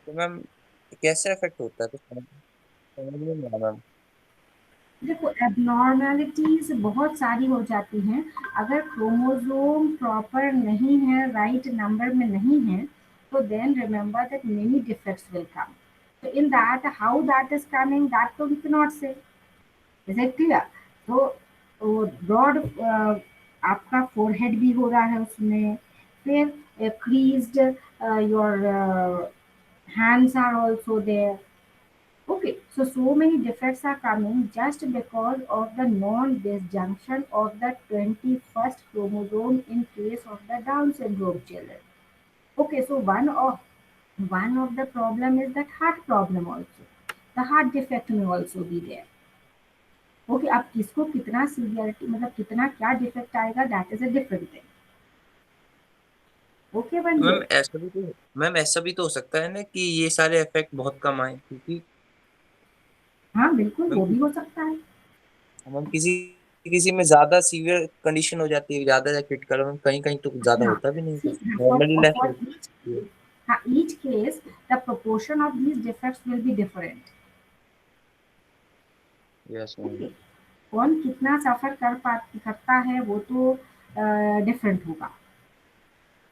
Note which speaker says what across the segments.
Speaker 1: तो मैम कैसे इफेक्ट होता है, तो समझ में नहीं आया मैम।
Speaker 2: देखो, एबनॉर्मेलिटीज बहुत सारी हो जाती हैं। अगर क्रोमोसोम प्रॉपर नहीं है, राइट नंबर में नहीं है, तो then remember that many defects will come. तो in that, how that is coming, that तो we can not say. Is it clear? तो ब्रॉड आपका फोरहेड भी हो रहा है उसमें, फिर creased your hands are also there. Okay, so many defects are coming just because of the non-disjunction of the 21st chromosome in case of the Down syndrome children. Okay, so one of the problem is that heart problem also. The heart defect may also be there. Okay, अब किसको कितना severity, मतलब कितना क्या defect आएगा, that is a different thing. Okay
Speaker 1: तो
Speaker 2: बंदे।
Speaker 1: Ma'am ऐसा भी तो हो सकता है ना कि ये सारे इफेक्ट बहुत कम आए, क्योंकि
Speaker 2: हाँ बिल्कुल,
Speaker 1: मैम
Speaker 2: वो भी हो सकता है।
Speaker 1: मैम किसी किसी में ज्यादा सीवियर कंडीशन हो जाती है, ज्यादा क्रिटिकल, मैम कहीं कहीं तो ज्यादा
Speaker 2: हाँ,
Speaker 1: होता भी नहीं,
Speaker 2: see,
Speaker 1: नॉर्मली लेस
Speaker 2: for
Speaker 1: होती
Speaker 2: each
Speaker 1: है।
Speaker 2: each case the proportion of these defects will be different.
Speaker 1: Yes ma'am.
Speaker 2: Okay, कौन कितना सफर करता है वो तो डिफरेंट होगा।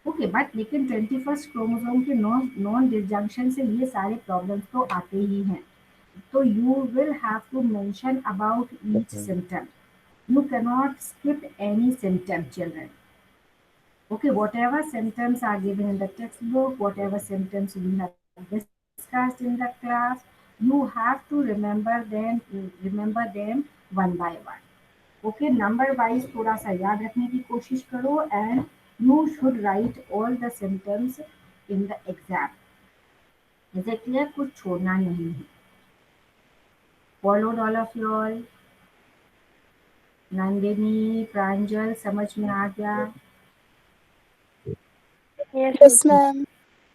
Speaker 2: ओके, बट लेकिन 21st क्रोमोसोम के नॉन नॉन डिसजंक्शन से ये सारे प्रॉब्लम्स तो आते ही हैं। तो you will have to mention about each symptom. You cannot skip any symptom, children. Okay, whatever symptoms are given in the textbook, whatever symptoms we have discussed in the class, you have to remember them one by one. Okay, number wise थोड़ा सा याद रखने की कोशिश करो, and you should write all the symptoms in the exam. Is it clear? कुछ छोड़ना नहीं है। Followed all of you all. Nandini, प्रांजल, समझ में आ गया?
Speaker 3: Yes,
Speaker 4: Yes, ma'am.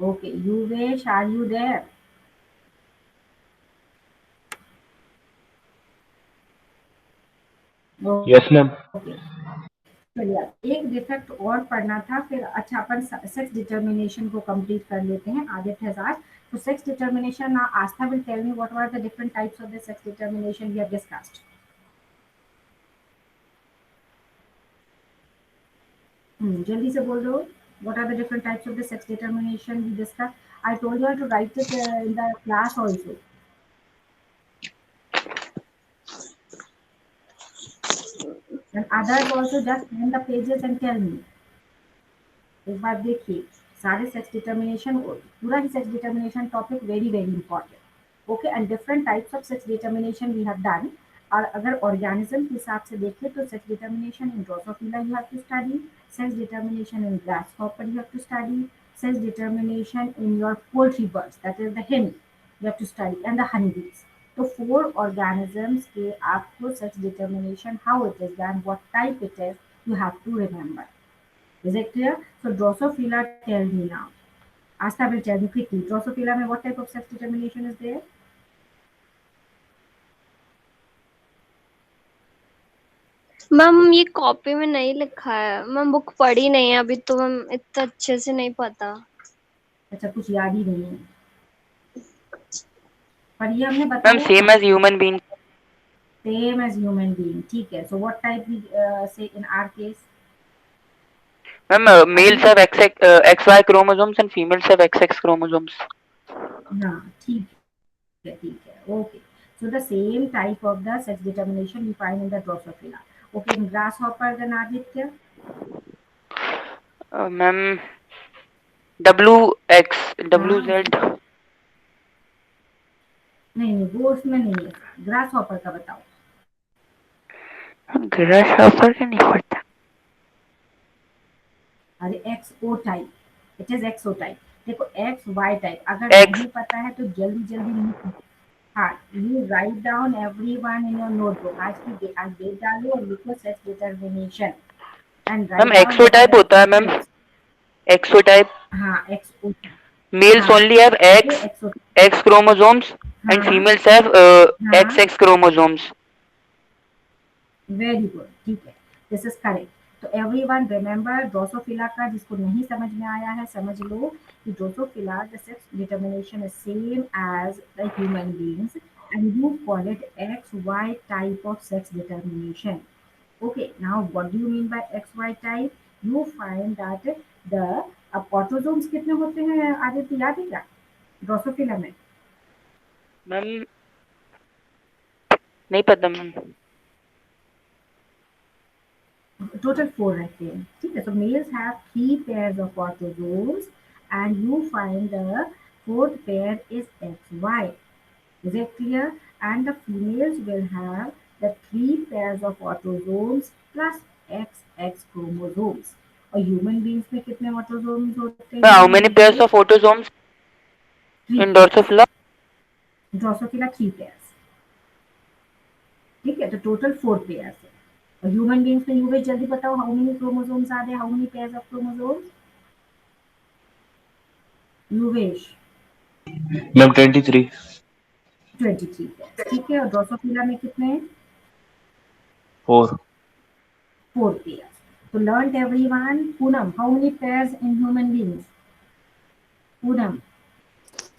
Speaker 2: Okay, Yuvesh, are you there?
Speaker 5: Yes ma'am.
Speaker 2: Okay, चलिए एक डिफेक्ट और पढ़ना था, फिर अच्छा अपन सेक्स डिटर्मिनेशन को कंप्लीट कर लेते हैं। Aditya has asked, so sex determination, now Astha will tell me what were the different types of the sex determination we have discussed. जल्दी से बोल दो, what are the different types of the sex determination we discussed? I told you to write it in the class also, and others also just turn the pages and tell me। एक बार देखिए, सारे sex determination, पूरा ही sex determination topic very very important. Okay, and different types of sex determination we have done. और अगर organism के हिसाब से देखें तो sex determination in Drosophila you have to study, sex determination in grasshopper you have to study, sex determination in your poultry birds, that is the hen you have to study, and the honeybees। तो 4 organisms के आपको sex determination, how it is done, what type it is, you have to remember। Is it clear? So Drosophila, tell me now. Asta will tell me quickly. Drosophila, mein what type of sex determination is there?
Speaker 3: Ma'am ये copy में नहीं लिखा है, ma'am book पढ़ी नहीं है अभी तो, मैम इतना अच्छे से नहीं पता।
Speaker 2: अच्छा, कुछ याद ही नहीं है, पर ये हमने
Speaker 5: मैम
Speaker 2: बताया
Speaker 5: सेम
Speaker 2: था।
Speaker 5: As human being.
Speaker 2: Same as human being, ठीक है। So what type we say in our case?
Speaker 5: Ma'am
Speaker 2: अभी
Speaker 5: males have X Y chromosomes and females have X X chromosomes.
Speaker 2: हाँ ठीक है, ठीक है, okay. So the same type of the sex determination we find in the Drosophila. Okay, in grasshopper then Aditya?
Speaker 5: Ma'am W x W
Speaker 2: हाँ,
Speaker 5: Z.
Speaker 2: नहीं नहीं वो उसमें नहीं है, ग्रास हॉपर का बताओ।
Speaker 5: ग्रास हॉपर के नहीं पड़ता।
Speaker 2: अरे X O type, it is X O type. देखो एक्स वाई टाइप अगर
Speaker 5: एक्स।
Speaker 2: नहीं पता है तो जल्दी जल्दी लिख। हाँ, you write down every one in your notebook. आज डेट डालो और लिखो sex determination, and
Speaker 5: ma'am
Speaker 2: write down
Speaker 5: X O
Speaker 2: what are
Speaker 5: type
Speaker 2: the
Speaker 5: होता है
Speaker 2: different
Speaker 5: ma'am.
Speaker 2: Types.
Speaker 5: X O type
Speaker 2: हाँ एक्स ओ,
Speaker 5: मेल्स
Speaker 2: हाँ
Speaker 5: ओनली हैव
Speaker 2: ये
Speaker 5: X
Speaker 2: X O,
Speaker 5: X chromosomes and
Speaker 2: हाँ
Speaker 5: फीमेल्स हैव एक्स
Speaker 2: हाँ,
Speaker 5: एक्स क्रोमोसोम्स।
Speaker 2: वेरी गुड, ठीक है, this is correct. तो एवरीवन रिमेंबर ड्रोसोफिला का, जिसको नहीं समझ में आया है समझ लो कि Drosophila the sex determination is same as the human beings and you call it XY type of sex determination. Okay, now what do you mean by XY type? You find that the autosomes कितने होते हैं आदित्य, याद है क्या Drosophila में?
Speaker 5: Ma'am नहीं पता ma'am.
Speaker 2: Total 4 रहते हैं, ठीक है। सो mails have 3 pairs of autosomes and you find the fourth pair is XY. Is it clear? And the females will have the 3 pairs of autosomes plus XX chromosomes. और human beings में कितने autosomes होते
Speaker 5: how
Speaker 2: हैं?
Speaker 5: Many pairs of autosomes
Speaker 2: 3
Speaker 5: in
Speaker 2: pairs.
Speaker 5: Drosophila?
Speaker 2: Drosophila 3 pairs, ठीक है। तो total 4 pairs है। और ह्यूमन बीइंग्स में यूवेश जल्दी बताओ, how many chromosomes are there, how many pairs of chromosomes? Yuvesh?
Speaker 4: Ma'am 23।
Speaker 2: 23 pairs, ठीक है। और ड्रोसोफिला में कितने?
Speaker 4: 4।
Speaker 2: 4 pairs. So learned everyone. Poonam, how many pairs in human beings? Poonam.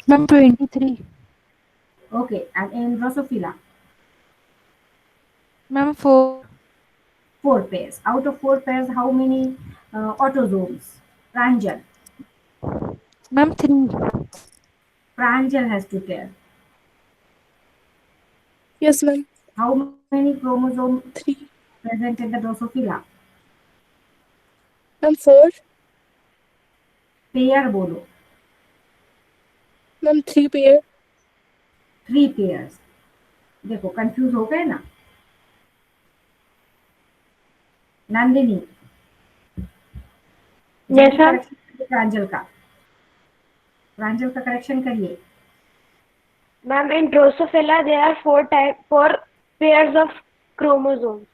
Speaker 6: Ma'am, 23.
Speaker 2: Okay, and in Drosophila?
Speaker 6: Ma'am, 4.
Speaker 2: 4 pairs. Out of 4 pairs, how many autosomes? Pranjal.
Speaker 6: Ma'am, 3.
Speaker 2: Pranjal has 2 pairs.
Speaker 7: Yes, ma'am.
Speaker 2: How many chromosomes
Speaker 7: 3.
Speaker 2: present in the Drosophila?
Speaker 7: Ma'am, 4.
Speaker 2: Pair बोलो।
Speaker 7: Ma'am, 3 pair.
Speaker 2: 3 pairs. देखो confuse हो गए ना? Nandini?
Speaker 3: Yes, sir.
Speaker 2: प्रांजल का, प्रांजल का correction करिए।
Speaker 3: Ma'am, in Drosophila there are 4 pairs of chromosomes.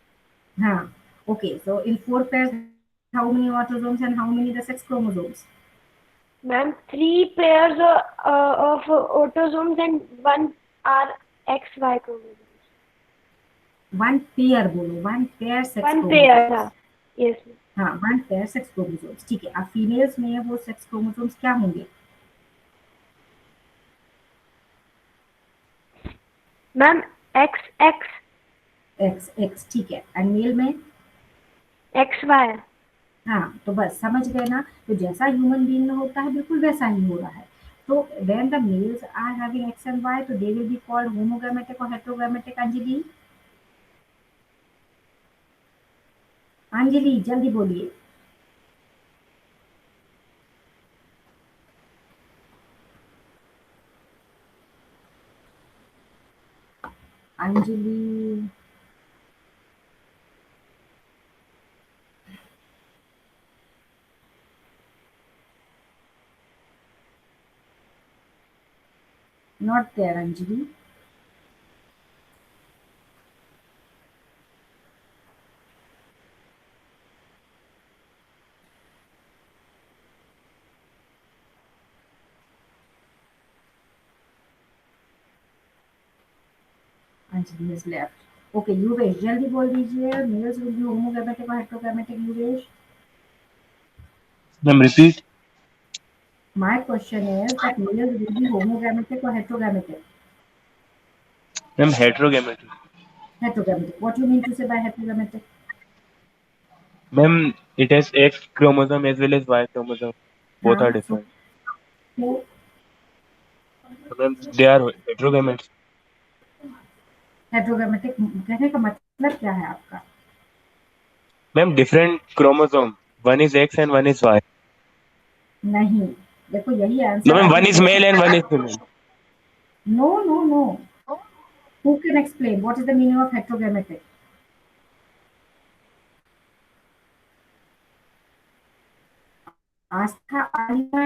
Speaker 2: हाँ, okay. So in 4 pairs, how many autosomes and how many the sex chromosomes?
Speaker 3: Ma'am, 3 pairs of autosomes and 1 are XY chromosomes.
Speaker 2: 1 pair बोलो, 1 pair sex
Speaker 3: 1
Speaker 2: chromosomes.
Speaker 3: pair, हाँ. Yes.
Speaker 2: हाँ, 1 pair sex chromosomes, ठीक है। अब females में वो sex chromosomes क्या होंगे?
Speaker 3: Ma'am, XX.
Speaker 2: XX, ठीक है। एंड मेल में?
Speaker 3: XY.
Speaker 2: हाँ, तो बस समझ गए ना। तो जैसा ह्यूमन बीइंग में होता है बिल्कुल वैसा ही हो रहा है। तो when the males are having X and Y, तो they will be called homogametic और हेटेरोगैमेटिक। अंजलि? अंजलि जल्दी बोलिए। Anjali? Not there, Anjali. Anjali has left. Okay, युवेश जल्दी बोल दीजिए। मेल्स विल बी होमोगैमेटिक और heterogametic. Yuvesh?
Speaker 4: Ma'am repeat.
Speaker 2: My question is that males will be homogamic or heterogametic?
Speaker 4: Ma'am heterogametic.
Speaker 2: Heterogametic. What you mean to say by heterogametic?
Speaker 4: Ma'am it has X chromosome as well as Y chromosome. Both are different.
Speaker 2: So
Speaker 4: ma'am they are heterogametes.
Speaker 2: heterogametic कहने का मतलब क्या है आपका?
Speaker 4: Ma'am different chromosome. One is X and one is Y.
Speaker 2: नहीं, देखो यही
Speaker 4: No
Speaker 2: answer.
Speaker 4: Ma'am one is male and one is female.
Speaker 2: No, no, no. Who can explain what is the meaning of heterogametic? Astha, Alima,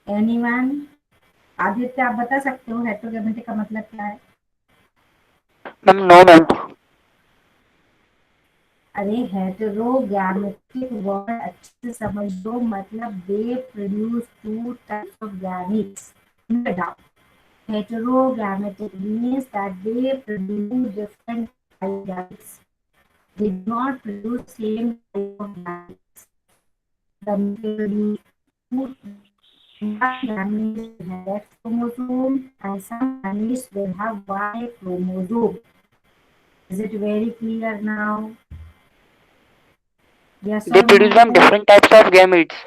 Speaker 2: anyone? Aditya आप बता सकते हो heterogametic का मतलब क्या है?
Speaker 5: Ma'am no ma'am.
Speaker 2: अरे हेटेरोगैमेटिक वर्ड अच्छे से समझ लो, मतलब they produce two types of gametes. Heterogametic means that they produce different type of gametes. They do not produce same type of gametes. The produce two gametes will have X chromosome and some gametes will have Y chromosome. Is it very clear now? Yes
Speaker 5: They
Speaker 2: or
Speaker 5: produce, ma'am,
Speaker 2: no?
Speaker 5: different types of gametes.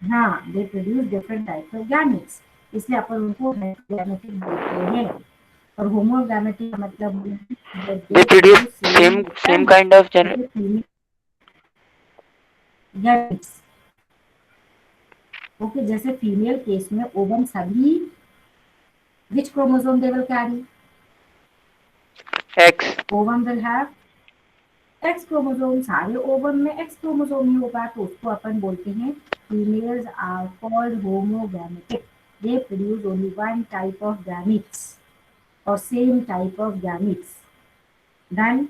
Speaker 2: हाँ, they produce different types of gametes, इसलिए अपन उनको heterogametic बोलते हैं। और homogametic का मतलब
Speaker 5: They produce same kind of
Speaker 2: gametes. Okay, जैसे female case में ओवम सभी which chromosome they will carry?
Speaker 5: X.
Speaker 2: Ovum will have X chromosome, सारे ओवम में एक्स क्रोमोसोम ही होगा, तो उसको अपन बोलते हैं females are called homogametic. They produce only one type of gametes or same type of gametes. Done?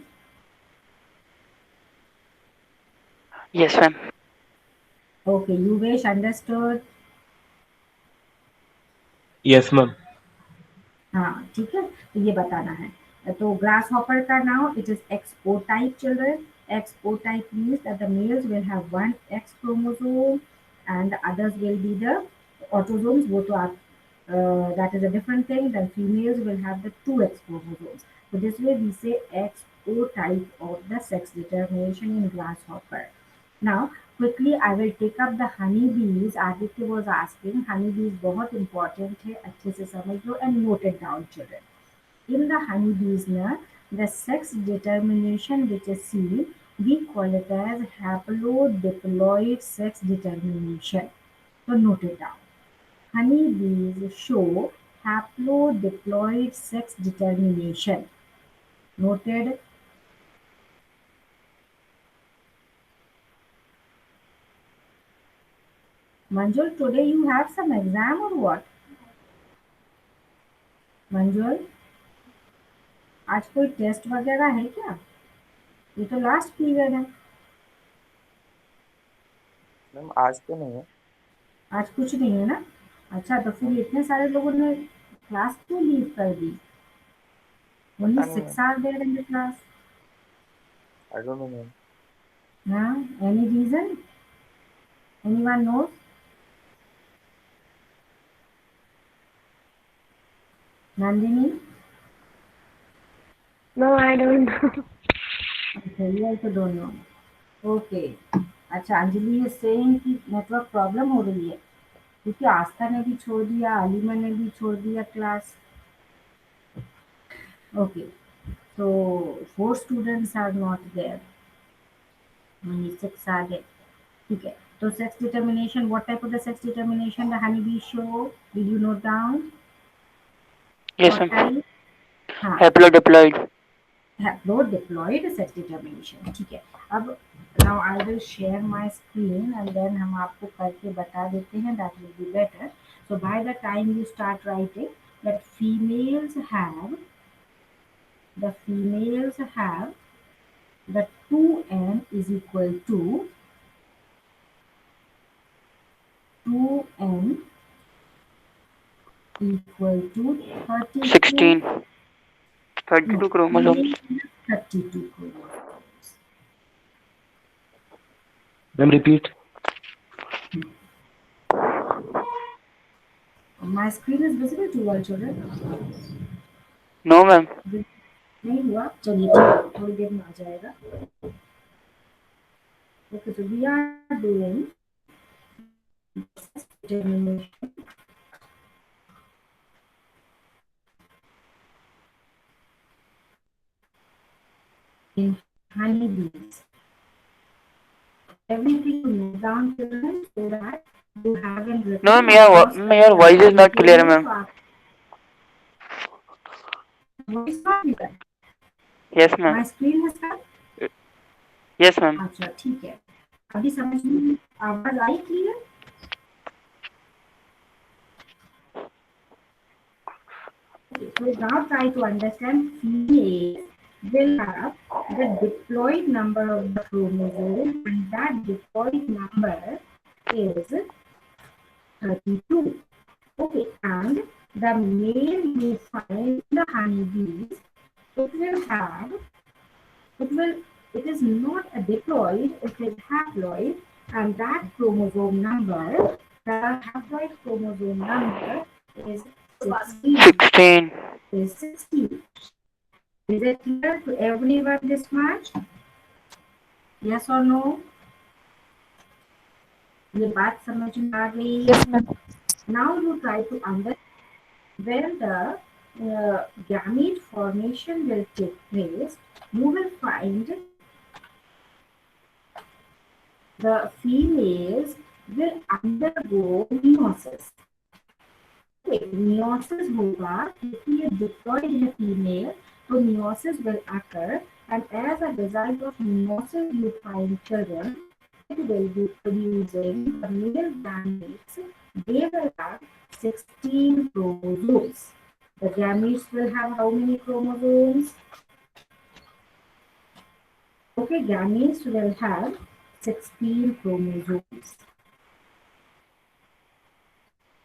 Speaker 5: Yes, ma'am.
Speaker 2: Okay, you wish understood?
Speaker 4: Yes, ma'am.
Speaker 2: हाँ ठीक है, तो ये बताना है। तो ग्रास हॉपर का now it is XO type children. XO type means that the mails will have one X chromosome and the others will be the autosomes, वो तो आप that is a different thing. Then females will have the 2X chromosomes. So this way we say XO type of the sex determination in grasshopper. Now quickly I will take up the honeybees. Aditya was asking, honeybees बहुत important है, अच्छे से समझ लो and note it down children. In the honeybees na, the sex determination which is seen, we call it as haplodiploid sex determination. So note it down. Honeybees show haplodiploid sex determination. Noted? Manjul, today you have some exam or what? Manjul, आज कोई test वगैरह है क्या? ये तो last period है।
Speaker 1: Ma'am आज तो नहीं है।
Speaker 2: आज कुछ नहीं है ना? अच्छा, तो फिर इतने सारे लोगों ने क्लास क्यों लीव कर दी? Only
Speaker 1: पता नहीं
Speaker 2: 6
Speaker 1: ma'am,
Speaker 2: are there in the class.
Speaker 1: I don't know ma'am.
Speaker 2: Huh? Any reason? Anyone knows? Nandini?
Speaker 3: No, I don't know.
Speaker 2: Okay, you also don't know. Okay. अच्छा, अंजलि is saying कि network problem हो रही है, क्योंकि आस्था ने भी छोड़ दिया, आलिमा ने भी छोड़ दिया class. Okay, so 4 students are not there, only 6 are there. ठीक है, तो sex determination, what type of the sex determination the honeybee show? Did you note down?
Speaker 5: Yes,
Speaker 2: What
Speaker 5: ma'am.
Speaker 2: type? हाँ,
Speaker 5: Haplodiploid.
Speaker 2: haplodiploid sex determination। ठीक है, अब now I will share my screen and then हम आपको करके बता देते हैं, that will be better. So by the time you start writing that the females have the 2n is equal to 2n equal to 32
Speaker 5: 16. 32
Speaker 2: no,
Speaker 5: chromosomes.
Speaker 2: 32 chromosomes.
Speaker 4: Ma'am, repeat.
Speaker 2: My screen is visible to all children?
Speaker 5: No, ma'am.
Speaker 2: नहीं हुआ, चलिए ठीक है, थोड़ी देर में आ जाएगा। Okay, so we are doing determination in honeybees. Everything you note down children so that you haven't written.
Speaker 5: No, ma'am, your voice is not clear, ma'am.
Speaker 2: Voice not clear.
Speaker 5: Yes,
Speaker 2: My
Speaker 5: ma'am.
Speaker 2: screen is cut.
Speaker 5: Yes, ma'am.
Speaker 2: अच्छा ठीक है, अभी समझ में आवाज I clear? So now try to understand females will have the diploid number of the chromosome, and that diploid number is 32. Okay, and the male you find in the honeybees, it is not a diploid, it is haploid, and that chromosome number, the haploid chromosome number is 16.
Speaker 5: 16.
Speaker 2: Is 16. Is it clear to everyone this much? Yes or no? ये बात समझ में आ गई?
Speaker 6: Yes, ma'am.
Speaker 2: Now you try to understand when the gamete formation will take place. You will find the females will undergo meiosis. Okay, meiosis होगा क्योंकि ये diploid है female, so meiosis will occur, and as a result of meiosis you find children. It will be producing the male gametes. They will have 16 chromosomes. The gametes will have how many chromosomes? Okay, gametes will have 16 chromosomes.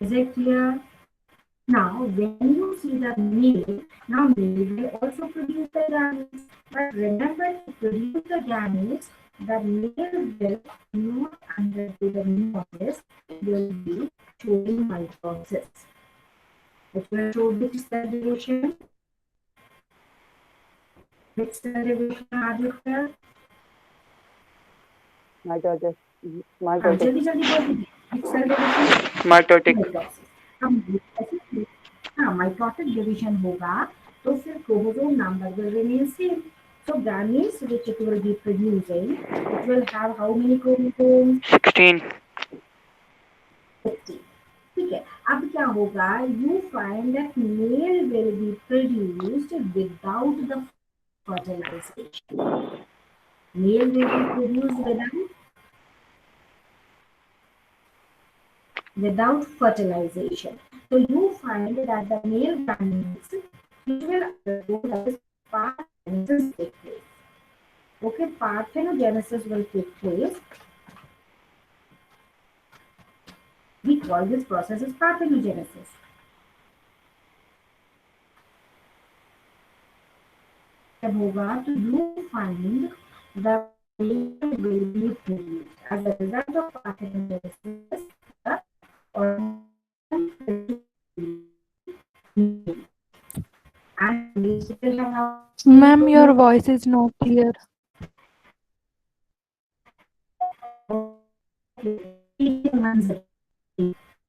Speaker 2: Is it clear? Now, when you see the male, now male will also produce the gametes. But remember, to produce the gametes, the male will not undergo the meiosis, it will be showing mitosis. It will show which cell division? Which cell division are you here?
Speaker 5: Mitotic.
Speaker 2: जल्दी जल्दी बोल दीजिए. Which cell division?
Speaker 5: Mitotic.
Speaker 2: हाँ, mitotic division होगा तो फिर chromosome number will remain same. So gametes which it will be producing, it will have how many chromosomes?
Speaker 5: 16.
Speaker 2: 60. ठीक है. अब क्या होगा? You find that male will be produced without the fertilization. Male will be produced without fertilization. So you find that the male gametes will undergo that parthenogenesis take place. Okay, parthenogenesis will take place. We call this process as parthenogenesis. जब होगा तो you find the male will be produced as a result of parthenogenesis.
Speaker 6: Ma'am, your voice is not clear.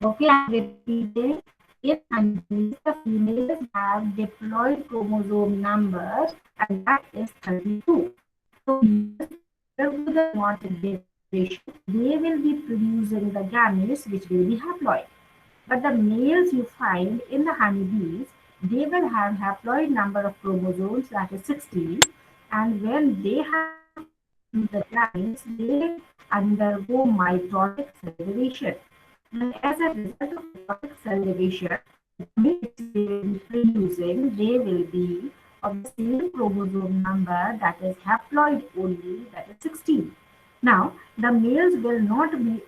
Speaker 2: Okay, I'm repeating. If the females have diploid chromosome number, and that is 32. So, they will be producing the gametes which will be haploid. But the males you find in the honeybees, they will have haploid number of chromosomes, that is 16, and when they have the gametes, they undergo mitotic cell division. And as a result of mitotic cell division, the gametes they will be producing, they will be of the same chromosome number, that is haploid only, that is 16. Now, the males will not be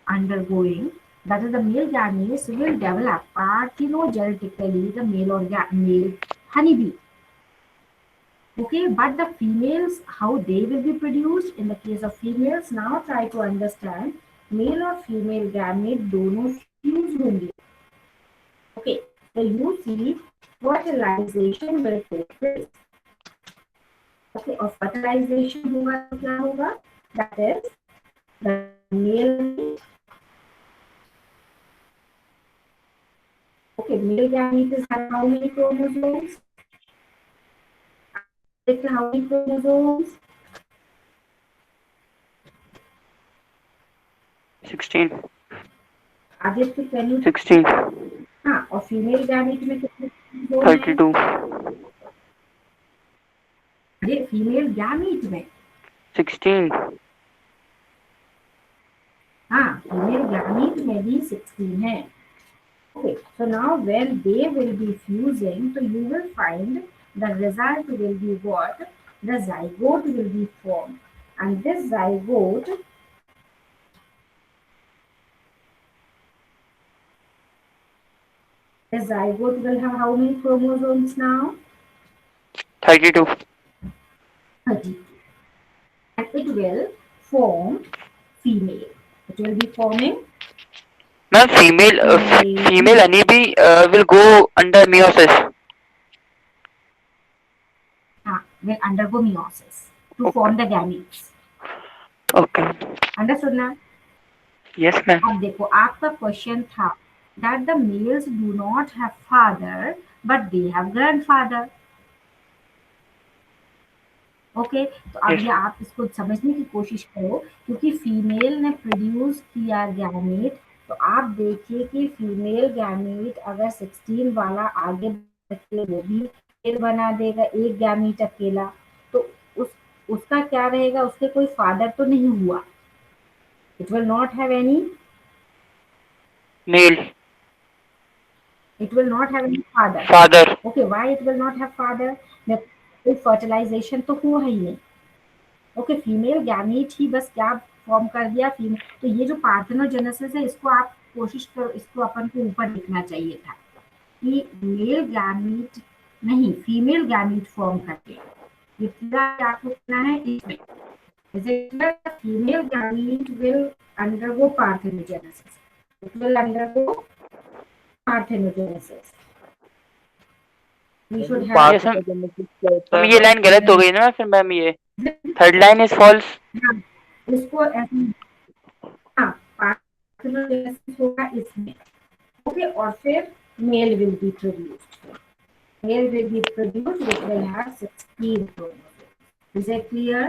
Speaker 2: undergoing, that is the male gametes will develop parthenogenetically, the male or male honeybee. Okay, but the females, how they will be produced? In the case of females, now try to understand, male or female gamete दोनों fuse होंगे. Okay, so you see fertilization will take place. Okay, और fertilization होगा तो क्या होगा? That is the male. Okay, male gametes have how many chromosomes? How many chromosomes?
Speaker 5: 16.
Speaker 2: Aditya can you?
Speaker 5: 16.
Speaker 2: हाँ, और female gamete में कितने?
Speaker 5: 32.
Speaker 2: अरे फीमेल गैमेट में
Speaker 5: 16.
Speaker 2: हाँ, फीमेल गैमेट में भी 16 है. Okay, so now when they will be fusing, so you will find the result will be what? the zygote will be formed, and this zygote will have how many chromosomes now?
Speaker 5: 32.
Speaker 2: 32. And it will form female. It will be forming
Speaker 5: Ma'am, female honeybee will go under meiosis.
Speaker 2: will undergo meiosis to form the gametes.
Speaker 5: Okay.
Speaker 2: Understood now?
Speaker 5: Yes, ma'am.
Speaker 2: अब देखो आपका question था that the males do not have father but they have grandfather. Okay तो अब
Speaker 5: Yes.
Speaker 2: ये आप इसको समझने की कोशिश करो क्योंकि फीमेल ने प्रोड्यूस किया गैमेट, तो आप देखिए कि फीमेल गैमेट अगर 16 वाला आगे बढ़ के वो भी फिर बना देगा एक गैमेट अकेला, तो उसका क्या रहेगा, उसके कोई फादर तो नहीं हुआ. It will not have any
Speaker 5: Male.
Speaker 2: It will not have any father.
Speaker 5: Father.
Speaker 2: Okay, why it will not have father? कोई फर्टिलाइजेशन तो हुआ ही नहीं. ओके फीमेल गैमीट ही बस क्या फॉर्म कर दिया फीमेल. तो ये जो पार्थेनोजेनेसिस है इसको आप कोशिश करो, इसको अपन को ऊपर लिखना चाहिए था कि मेल गैमीट नहीं फीमेल गैमीट फॉर्म करके. ये पूरा आपको करना है इसमें. Female gamete will undergo parthenogenesis. It will undergo parthenogenesis. We should have
Speaker 5: Yes, ma'am. ये लाइन गलत हो गई ना फिर मैम. ये थर्ड लाइन इज फॉल्स.
Speaker 2: इसको ऐसे हाँ पार्थेनोजेनेसिस होगा इसमें. ओके और फिर male will be produced. Male will be produced which will have 16 chromosomes. Is it clear?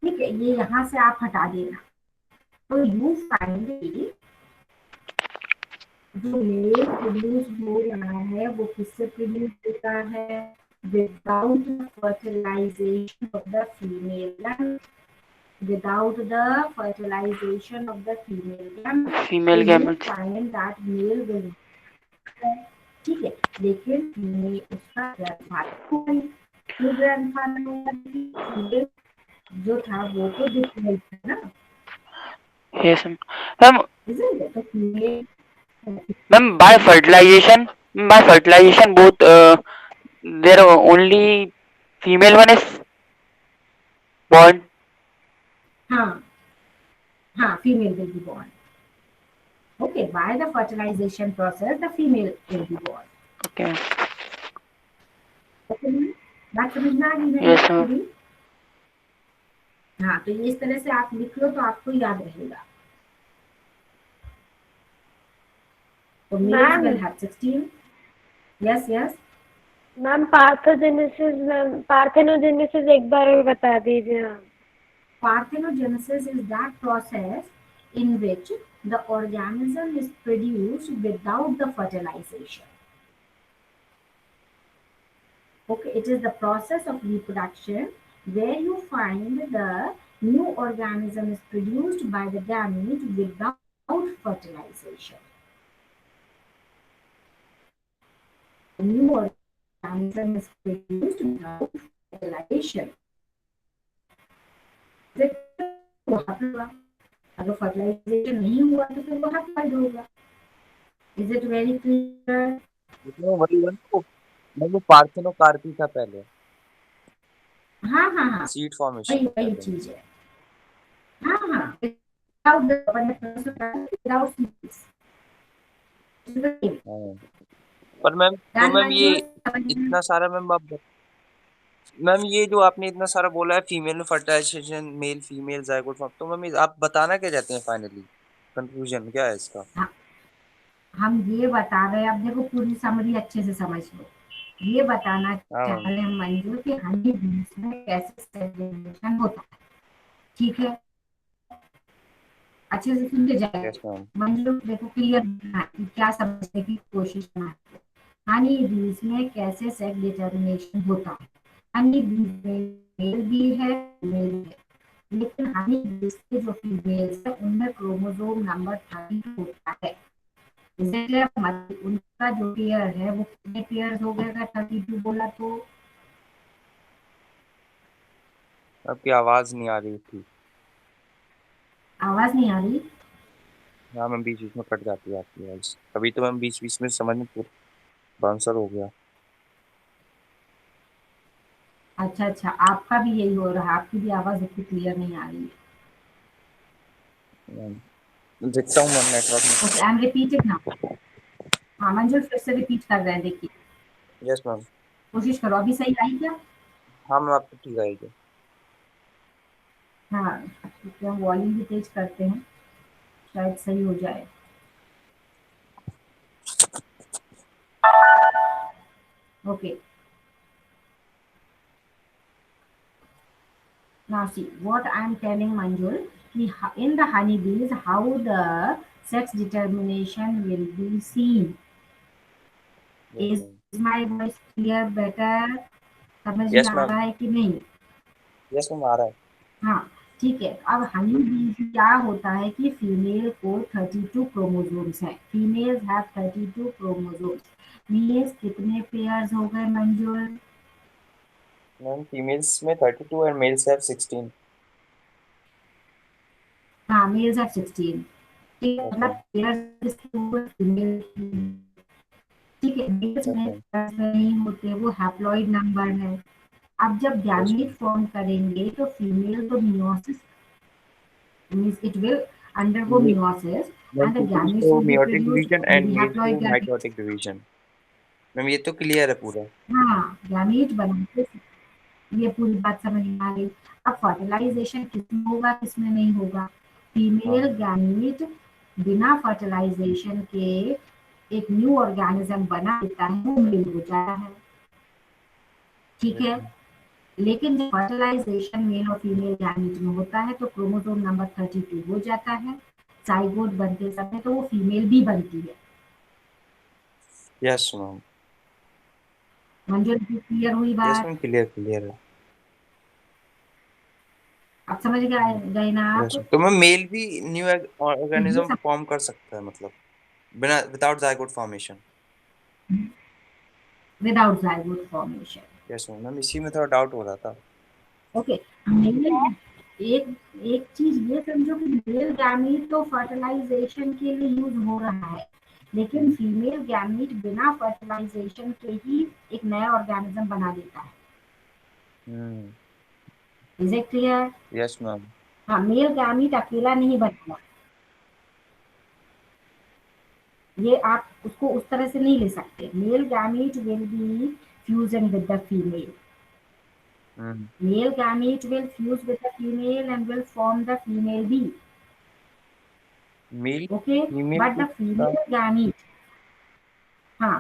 Speaker 2: ठीक है, ये यहाँ से आप हटा देना. तो यू फाइंड जो मेल प्रोड्यूस हो रहा है वो किससे प्रोड्यूस होता है? Without fertilization of the female. Without the fertilization of the female gamete, find that male will. ठीक है, लेकिन फीमेल उसका ग्रैंडफादर जो था वो तो डिफरेंट है ना.
Speaker 5: Yes, ma'am.
Speaker 2: तो female
Speaker 5: Ma'am, by fertilization both there are only female one is born.
Speaker 2: हाँ female will be born. Okay, by the fertilization process the female will be born.
Speaker 5: Okay.
Speaker 2: बात समझ में आ गई ना?
Speaker 5: Yes, ma'am.
Speaker 2: हाँ तो इस तरह से आप लिख लो तो आपको याद रहेगा. तो males will have 16. Yes.
Speaker 3: Ma'am parthenogenesis एक बार और बता दीजिए.
Speaker 2: Parthenogenesis is that process in which the organism is produced without the fertilization. Okay, it is the process of reproduction where you find the new organism is produced by the gamete without fertilization. The new organism is produced without fertilization. अगर fertilisation नहीं हुआ तो फिर वो haploid होगा. Is it very clear?
Speaker 1: वो parthenocarpy था पहले.
Speaker 2: हाँ
Speaker 1: सीड फॉर्मेशन
Speaker 2: वही चीज है. हाँ without seeds.
Speaker 1: पर मैम तो मैम ये इतना सारा मैम ये जो आपने इतना सारा बोला है female fertilization male female zygote form, तो मैम आप बताना क्या चाहते हैं फाइनली? कंक्लूजन क्या है इसका?
Speaker 2: हम ये बता रहे हैं. अब देखो पूरी समरी अच्छे से समझ लो. ये बताना चाह रहे हैं मंजू कि हनी बीज में कैसे सेग्रीगेशन होता है. ठीक है, अच्छे से सुनते जाए. मंजू देखो क्लियर क्या समझने की कोशिश करना. हनी बीज में कैसे सेक्स डिटर्मिनेशन होता है. हनी बीज में मेल भी है फीमेल भी है, लेकिन हनी बीज के जो फीमेल्स है उनमें क्रोमोसोम नंबर 32 होता है. इसलिए उनका जो पेयर है वो कितने पेयर हो गएगा? 32 बोला तो
Speaker 1: आपकी आवाज नहीं आ रही थी।
Speaker 2: आवाज नहीं आ रही?
Speaker 1: हाँ मैम, बीच बीच में कट जाती है आपकी आवाज। अभी तो मैम बीच बीच में समझ में पूरा आंसर हो गया।
Speaker 2: अच्छा अच्छा, आपका भी यही हो रहा है, आपकी भी आवाज उतनी क्लियर नहीं आ रही है।
Speaker 1: मैम, देखता हूँ मैम नेटवर्क
Speaker 2: ओके,
Speaker 1: में।
Speaker 2: I am repeated now. हाँ मंजुल, फिर से रिपीट कर रहे हैं, देखिए
Speaker 1: यस मैम।
Speaker 2: कोशिश करो, अभी सही आई क्या?
Speaker 1: हाँ मैम, आपको ठीक आएगी।
Speaker 2: हाँ, तो हम वॉल्यूम भी तेज करते हैं, शायद सही हो जाए। Okay, now see what I am telling Manjul, in the honeybees how the sex determination will be seen.
Speaker 1: Yes
Speaker 2: Is
Speaker 1: ma'am.
Speaker 2: my voice clear better? समझ में
Speaker 1: यस
Speaker 2: आ
Speaker 1: मैम।
Speaker 2: रहा है कि नहीं?
Speaker 1: यस मैम, आ रहा है।
Speaker 2: हाँ ठीक है। अब हनी बी क्या होता है कि फीमेल को 32 क्रोमोसोम्स हैं, फीमेल्स हैव 32 क्रोमोसोम्स। मेल्स कितने पेयर्स हो गए मंजुल?
Speaker 1: मैम फीमेल्स में 32 और मेल्स हैव 16।
Speaker 2: हाँ, मेल्स हैव 16। ठीक है,
Speaker 1: यस
Speaker 2: मतलब
Speaker 1: मैम।
Speaker 2: Pairs female. ठीक है, मेल्स
Speaker 1: यस
Speaker 2: में
Speaker 1: मैम।
Speaker 2: pairs नहीं होते, वो हैप्लॉइड नंबर है। अब जब
Speaker 1: यस
Speaker 2: गैमीट
Speaker 1: मैम।
Speaker 2: फॉर्म करेंगे तो फीमेल तो meiosis means it will undergo meiosis
Speaker 1: ma'am
Speaker 2: and the
Speaker 1: females
Speaker 2: gametes
Speaker 1: को
Speaker 2: will be
Speaker 1: meiotic
Speaker 2: produced
Speaker 1: division
Speaker 2: will
Speaker 1: and
Speaker 2: be
Speaker 1: males
Speaker 2: haploid
Speaker 1: को
Speaker 2: gametes।
Speaker 1: Mitotic division. मैम ये तो क्लियर है पूरा।
Speaker 2: हाँ, गैमीट बनाते, ये पूरी बात समझ में आ गई। अब फर्टिलाइजेशन किसमें होगा किसमें नहीं होगा? फीमेल
Speaker 1: हाँ।
Speaker 2: गैमीट बिना फर्टिलाइजेशन के एक न्यू ऑर्गेनिज्म बना देता है, वो मेल हो जाता है। ठीक
Speaker 1: यस
Speaker 2: है,
Speaker 1: मैम।
Speaker 2: लेकिन जब फर्टिलाइजेशन मेल और फीमेल गैमीट में होता है तो क्रोमोसोम नंबर 32 हो जाता है। जाइगोट बनते समय तो वो फीमेल भी बनती है।
Speaker 1: Yes ma'am.
Speaker 2: मंजूर जी, क्लियर हुई
Speaker 1: यस
Speaker 2: बात?
Speaker 1: मैम, क्लियर क्लियर है।
Speaker 2: अब समझ गए ना
Speaker 1: यस
Speaker 2: आप?
Speaker 1: तो मैम मेल भी न्यू
Speaker 2: तो ये
Speaker 1: ऑर्गेनिज्म
Speaker 2: सब
Speaker 1: फॉर्म कर सकता है मतलब बिना without zygote formation.
Speaker 2: Without zygote formation.
Speaker 1: Yes ma'am, ma'am इसी में थोड़ा डाउट हो रहा था।
Speaker 2: ओके, मेल, एक एक चीज ये समझो कि मेल गैमीट तो फर्टिलाइजेशन के लिए यूज हो रहा है, लेकिन फीमेल गैमीट बिना फर्टिलाइजेशन के ही एक नया ऑर्गेनिज्म बना देता है।
Speaker 1: Hmm.
Speaker 2: Is it clear?
Speaker 1: Yes ma'am.
Speaker 2: हाँ, मेल गैमीट अकेला नहीं बनेगा, ये आप उसको उस तरह से नहीं ले सकते। Male gamete will be fusion with the female.
Speaker 1: Hmm.
Speaker 2: Male gamete will fuse with the female and will form the female bee.
Speaker 1: Male
Speaker 2: Okay,
Speaker 1: female
Speaker 2: but
Speaker 1: को
Speaker 2: the
Speaker 1: का।
Speaker 2: female gamete,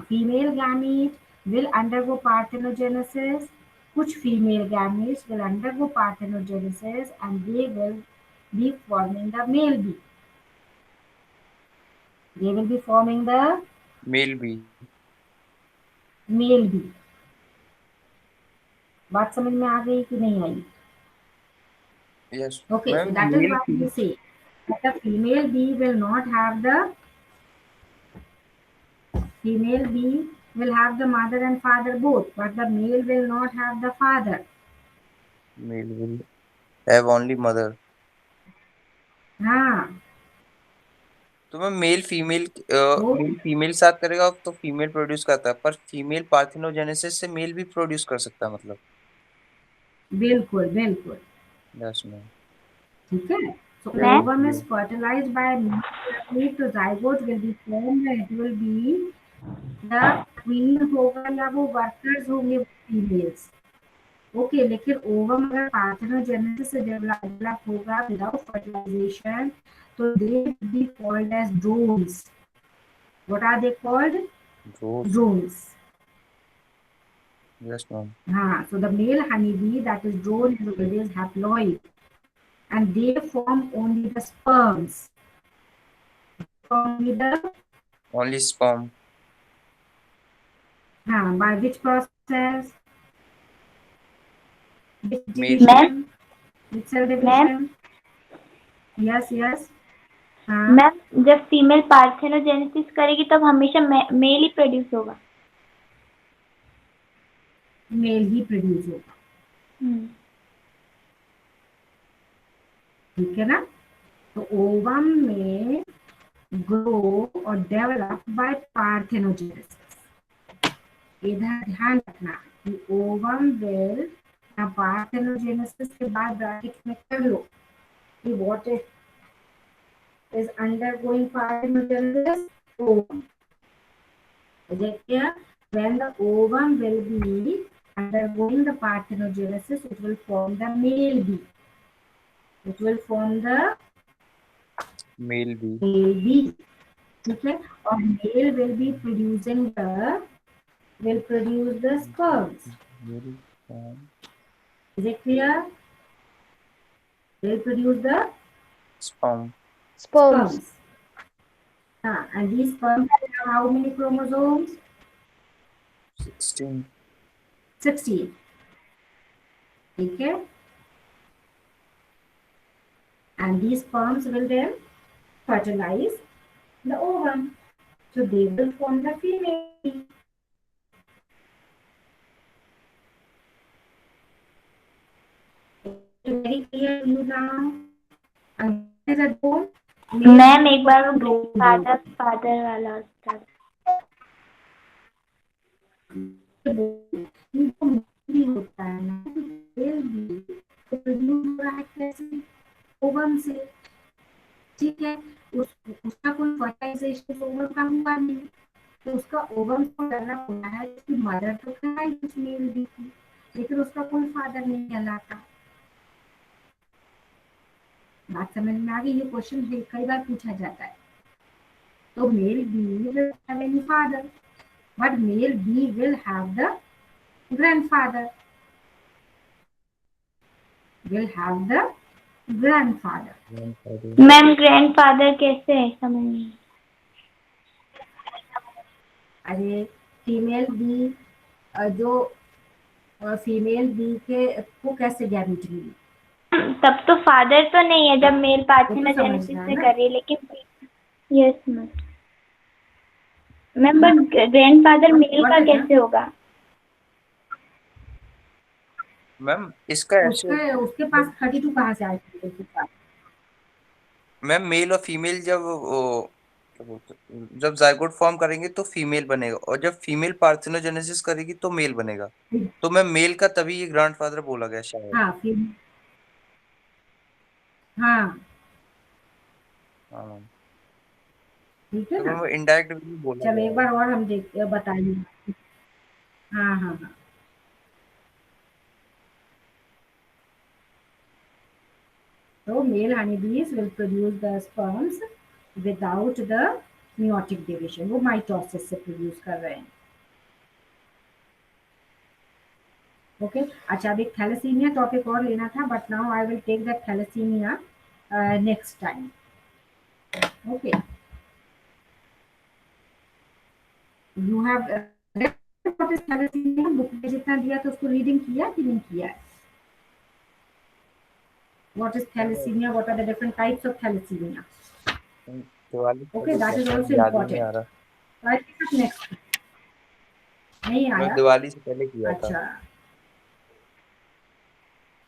Speaker 2: female gamete will undergo parthenogenesis. कुछ female gametes will undergo parthenogenesis and they will be forming the male bee. They will be forming the
Speaker 1: male भी।
Speaker 2: male bee. बात समझ में आ गई कि नहीं आई?
Speaker 1: Yes
Speaker 2: Okay, so
Speaker 1: ma'am
Speaker 2: that is
Speaker 1: male
Speaker 2: what we say that the female bee will not have the female bee will have the mother and father both, but the male will not have the father.
Speaker 1: Male will have only mother.
Speaker 2: हाँ,
Speaker 1: तो ma'am male female
Speaker 2: तो
Speaker 1: male female साथ करेगा तो female produce करता है, पर female parthenogenesis से मेल भी प्रोड्यूस कर सकता है मतलब।
Speaker 2: बिल्कुल बिल्कुल।
Speaker 1: Yes ma'am.
Speaker 2: ठीक है, so the
Speaker 5: ma'am
Speaker 2: ovum is fertilized by male, तो zygote will be formed and it will be the queen होगा या वो workers होंगे फीमेल्स। ओके, लेकिन ओवम अगर पार्थेनोजेनेसिस से डेवलप होगा विदाउट फर्टिलाइजेशन तो they be called as drones. What are they called?
Speaker 1: Rose.
Speaker 2: Drones.
Speaker 1: Yes ma'am.
Speaker 2: So the male honeybee that is drone is always haploid and they form only the sperms. Only the
Speaker 1: only sperm.
Speaker 2: by which process? Which
Speaker 1: male.
Speaker 5: Ma'am
Speaker 2: division? Which cell
Speaker 5: ma'am
Speaker 2: division? Yes, yes.
Speaker 5: Ma'am जब female parthenogenesis करेगी तब हमेशा male ही produce होगा।
Speaker 2: Male ही produce होगा। ठीक है ना। तो ओवम में ग्रो और डेवलप बाय पार्थेनोजेनेसिस। इधर ध्यान रखना कि ओवम विल, पार्थेनोजेनेसिस के बाद ब्रैकेट में कर लो कि what is undergoing parthenogenesis? Ovum. Is it clear? When the ovum will be undergoing the parthenogenesis, it will form the male bee. It will form the
Speaker 1: male bee.
Speaker 2: male bee. ठीक है। और male will be producing will produce the sperms. Is it clear? Will produce the
Speaker 1: sperm
Speaker 3: Sperms.
Speaker 2: sperms. And these sperms have how many chromosomes?
Speaker 1: 16।
Speaker 2: 16. ठीक है। And these sperms will then fertilize the ovum. So they will form the female. Very clear to you now. And is at home.
Speaker 5: Ma'am एक बार वो grandfather father वाला होता
Speaker 2: होता है ना, ovum से। ठीक है। उसका कोई फर्टिलाइजेशन ओवम का हुआ नहीं, तो उसका ओवम को करना होता है। उसकी मदर तो कहलाई कुछ मेल दी थी, लेकिन उसका कोई फादर नहीं कहलाता। बात समझ में आ गई? ये क्वेश्चन कई बार पूछा जाता है। तो male bee will have any father, but male bee will have the grandfather. Will have the grandfather.
Speaker 5: Ma'am grandfather कैसे है समझ नहीं।
Speaker 2: अरे फीमेल बी, जो फीमेल बी के को कैसे गैमेट मिली?
Speaker 5: तब तो फादर तो नहीं है जब मेल पार्थेनोजेनेसिस
Speaker 2: समझना है
Speaker 5: से
Speaker 2: ना?
Speaker 5: कर रही है, लेकिन yes ma'am. Ma'am but grandfather male का कैसे होगा?
Speaker 1: मैम इसका ऐसे
Speaker 2: उसके पास 32 कहाँ से आएगा?
Speaker 1: मैम मेल और फीमेल जब क्या बोलते जब जाइगोट फॉर्म करेंगे तो फीमेल बनेगा, और जब फीमेल पार्थेनोजेनेसिस करेगी तो मेल बनेगा। तो मैम मेल का तभी ये ग्रैंडफादर बोला गया शायद।
Speaker 2: हाँ हाँ
Speaker 1: हाँ
Speaker 2: ठीक है
Speaker 1: तो
Speaker 2: ना।
Speaker 1: मैम इनडायरेक्ट भी बोला
Speaker 2: चलो
Speaker 1: गया
Speaker 2: एक
Speaker 1: है।
Speaker 2: बार और हम बताइए। हाँ हाँ हाँ। So male honeybees will produce the sperms without the meiotic division. वो माइटोसिस से प्रोड्यूस कर रहे हैं। ओके अच्छा, अब एक थैलेसीमिया टॉपिक और लेना था, but now I will take that thalassemia next time. Okay you have what is thalassemia? Book में जितना दिया था उसको रीडिंग किया कि नहीं किया है? What is thalassemia? What are the different types of thalassemia?
Speaker 1: Diwali
Speaker 2: Okay, that is also
Speaker 1: याद ही नहीं आ
Speaker 2: important.
Speaker 1: रहा।
Speaker 2: So I pick up next. नहीं
Speaker 1: मैं
Speaker 2: आया?
Speaker 1: दिवाली से पहले किया था।
Speaker 2: अच्छा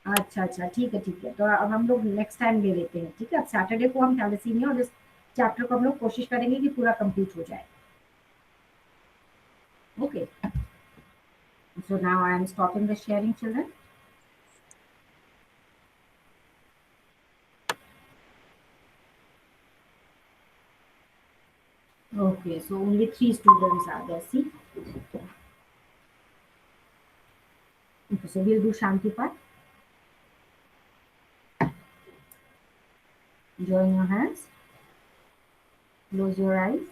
Speaker 2: अच्छा अच्छा ठीक है ठीक है। तो अब हम लोग नेक्स्ट टाइम ले लेते हैं। ठीक है, अब सैटरडे को हम थैलेसीमिया और इस चैप्टर को हम लोग कोशिश करेंगे कि पूरा कंप्लीट हो जाए। Okay so now I am stopping the sharing children. Okay, so only 3 students are there. See? Okay, so we'll do Shanti part. Join your hands. Close your eyes.